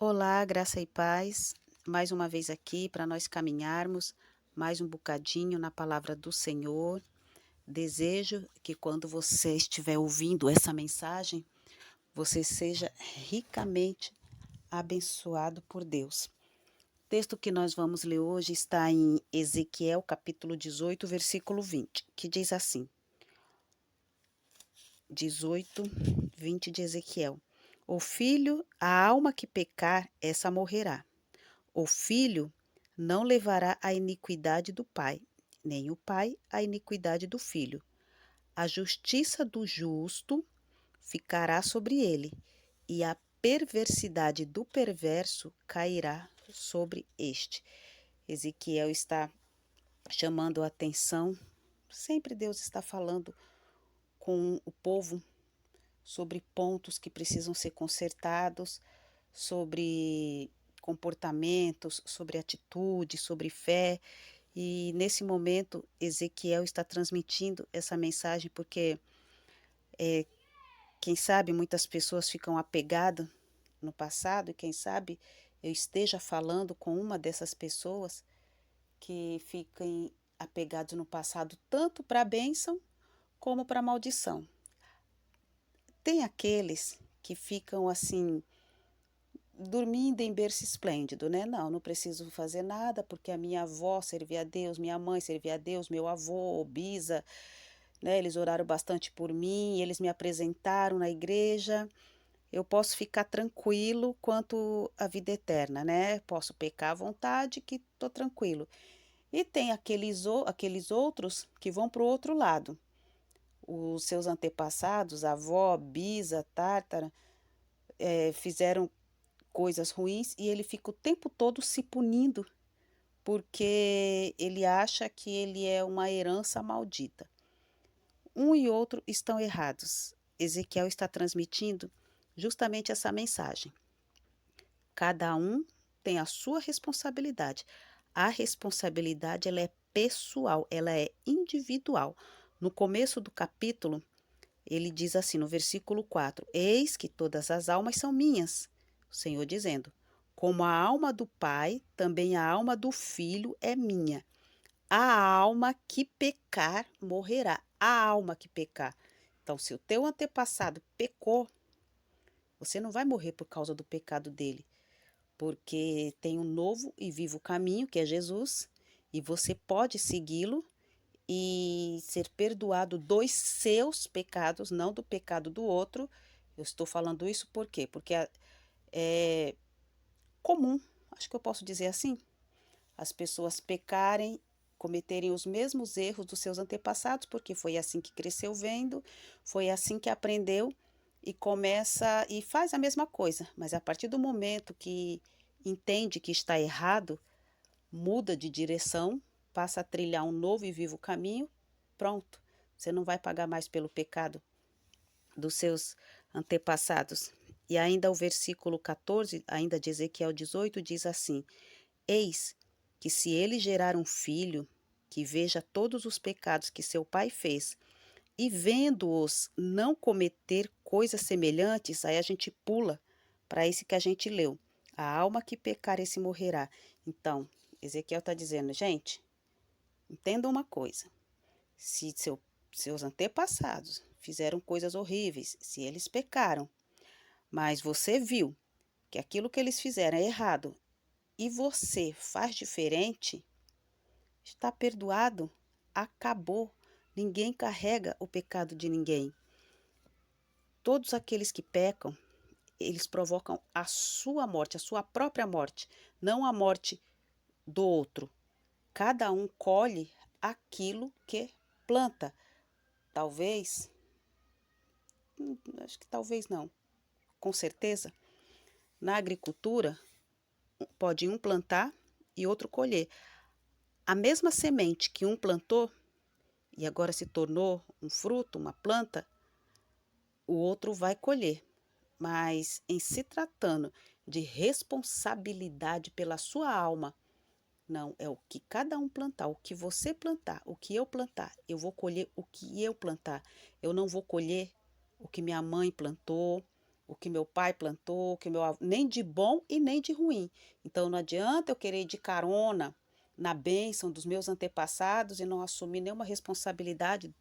Olá, graça e paz. Mais uma vez aqui para nós caminharmos mais um bocadinho na palavra do Senhor. Desejo que quando você estiver ouvindo essa mensagem, você seja ricamente abençoado por Deus. O texto que nós vamos ler hoje está em Ezequiel, capítulo 18, versículo 20, que diz assim: 18, 20 de Ezequiel. A alma que pecar, essa morrerá. O filho não levará a iniquidade do pai, nem o pai a iniquidade do filho. A justiça do justo ficará sobre ele, e a perversidade do perverso cairá sobre este. Ezequiel está chamando a atenção. Sempre Deus está falando com o povo sobre pontos que precisam ser consertados, sobre comportamentos, sobre atitude, sobre fé. E nesse momento, Ezequiel está transmitindo essa mensagem porque, eh, quem sabe muitas pessoas ficam apegadas no passado e quem sabe eu esteja falando com uma dessas pessoas que ficam apegados no passado tanto para a bênção como para a maldição. Tem aqueles que ficam assim dormindo em berço esplêndido, né? Não, não preciso fazer nada porque a minha avó servia a Deus, minha mãe servia a Deus, meu avô, bisa, né? Eles oraram bastante por mim, eles me apresentaram na igreja. Eu posso ficar tranquilo quanto à vida eterna, né? Posso pecar à vontade que estou tranquilo. E tem aqueles outros que vão para o outro lado. Os seus antepassados, avó, bisa, tártara, fizeram coisas ruins e ele fica o tempo todo se punindo, porque ele acha que ele é uma herança maldita. Um e outro estão errados. Ezequiel está transmitindo justamente essa mensagem. Cada um tem a sua responsabilidade. A responsabilidade ela é pessoal, ela é individual. No começo do capítulo, ele diz assim, no versículo 4: Eis que todas as almas são minhas. O Senhor dizendo: Como a alma do Pai, também a alma do Filho é minha. A alma que pecar morrerá. A alma que pecar. Então, se o teu antepassado pecou, você não vai morrer por causa do pecado dele, porque tem um novo e vivo caminho, que é Jesus, e você pode segui-lo e ser perdoado dos seus pecados, não do pecado do outro. Eu estou falando isso por quê? Porque é comum, acho que eu posso dizer assim, as pessoas pecarem, cometerem os mesmos erros dos seus antepassados, porque foi assim que cresceu vendo, foi assim que aprendeu e começa e faz a mesma coisa, mas a partir do momento que entende que está errado, muda de direção, passa a trilhar um novo e vivo caminho, pronto. Você não vai pagar mais pelo pecado dos seus antepassados. E ainda o versículo 14, ainda de Ezequiel 18, diz assim: Eis que se ele gerar um filho que veja todos os pecados que seu pai fez, e vendo-os não cometer coisas semelhantes, aí a gente pula para esse que a gente leu. A alma que pecar, esse morrerá. Então, Ezequiel está dizendo, gente, entenda uma coisa. Se seus antepassados fizeram coisas horríveis, se eles pecaram, mas você viu que aquilo que eles fizeram é errado e você faz diferente, está perdoado, acabou. Ninguém carrega o pecado de ninguém. Todos aqueles que pecam, eles provocam a sua morte, a sua própria morte, não a morte do outro. Cada um colhe aquilo que planta. Talvez, acho que talvez não, com certeza, na agricultura, pode um plantar e outro colher. A mesma semente que um plantou e agora se tornou um fruto, uma planta, o outro vai colher. Mas em se tratando de responsabilidade pela sua alma, não, é o que cada um plantar, o que você plantar, o que eu plantar, eu vou colher o que eu plantar. Eu não vou colher o que minha mãe plantou, o que meu pai plantou, o que meu avô, nem de bom e nem de ruim. Então não adianta eu querer ir de carona na bênção dos meus antepassados e não assumir nenhuma responsabilidade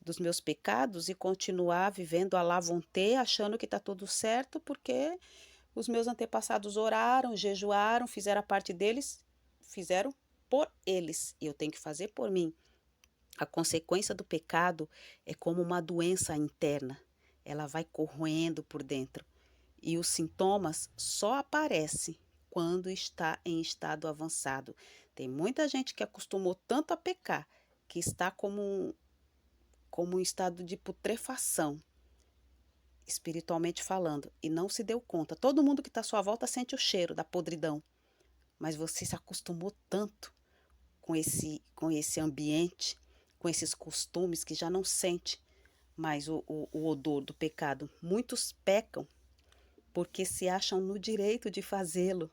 dos meus pecados e continuar vivendo à la vontade, achando que está tudo certo, porque os meus antepassados oraram, jejuaram, fizeram a parte deles, fizeram por eles, e eu tenho que fazer por mim. A consequência do pecado é como uma doença interna, ela vai corroendo por dentro, e os sintomas só aparecem quando está em estado avançado. Tem muita gente que acostumou tanto a pecar, que está como um estado de putrefação, espiritualmente falando, e não se deu conta. Todo mundo que está à sua volta sente o cheiro da podridão, mas você se acostumou tanto com esse ambiente, com esses costumes, que já não sente mais o odor do pecado. Muitos pecam porque se acham no direito de fazê-lo,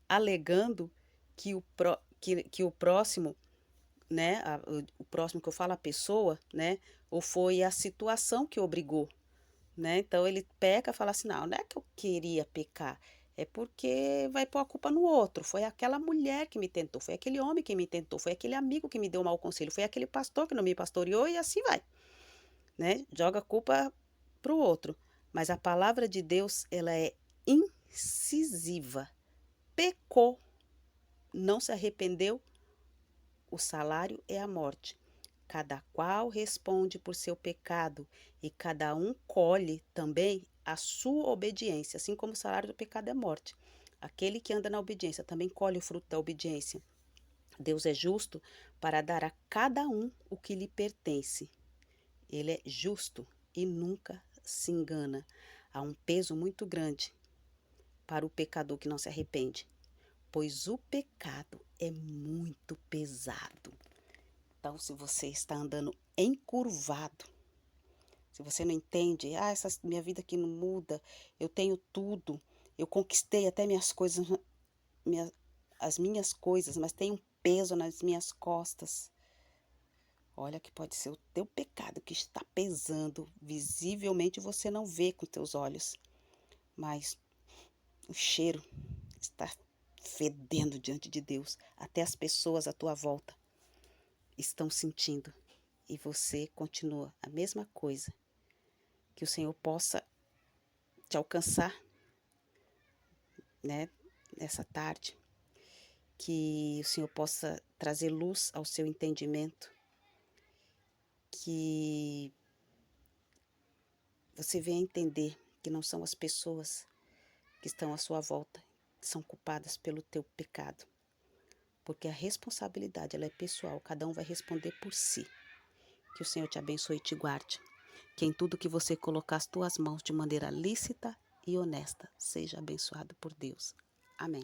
alegando que o próximo, né, o próximo que eu falo, a pessoa, né, ou foi a situação que obrigou. Né, então ele peca, fala assim: "Não, não é que eu queria pecar, é porque vai pôr a culpa no outro, foi aquela mulher que me tentou, foi aquele homem que me tentou, foi aquele amigo que me deu mau conselho, foi aquele pastor que não me pastoreou", e assim vai, né, joga a culpa para o outro. Mas a palavra de Deus, ela é incisiva. Pecou, não se arrependeu, o salário é a morte. Cada qual responde por seu pecado, e cada um colhe também a sua obediência, assim como o salário do pecado é morte. Aquele que anda na obediência também colhe o fruto da obediência. Deus é justo para dar a cada um o que lhe pertence. Ele é justo e nunca se engana. Há um peso muito grande para o pecador que não se arrepende, pois o pecado é muito pesado. Então, se você está andando encurvado, se você não entende, essa minha vida aqui não muda, eu tenho tudo, eu conquistei até minhas coisas, minha, as minhas coisas, mas tem um peso nas minhas costas. Olha que pode ser o teu pecado que está pesando, visivelmente você não vê com teus olhos, mas o cheiro está fedendo diante de Deus. Até as pessoas à tua volta estão sentindo, e você continua a mesma coisa. Que o Senhor possa te alcançar, né, nessa tarde, que o Senhor possa trazer luz ao seu entendimento, que você venha entender que não são as pessoas que estão à sua volta que são culpadas pelo teu pecado, porque a responsabilidade, ela é pessoal, cada um vai responder por si. Que o Senhor te abençoe e te guarde, que em tudo que você colocar as tuas mãos de maneira lícita e honesta, seja abençoado por Deus. Amém.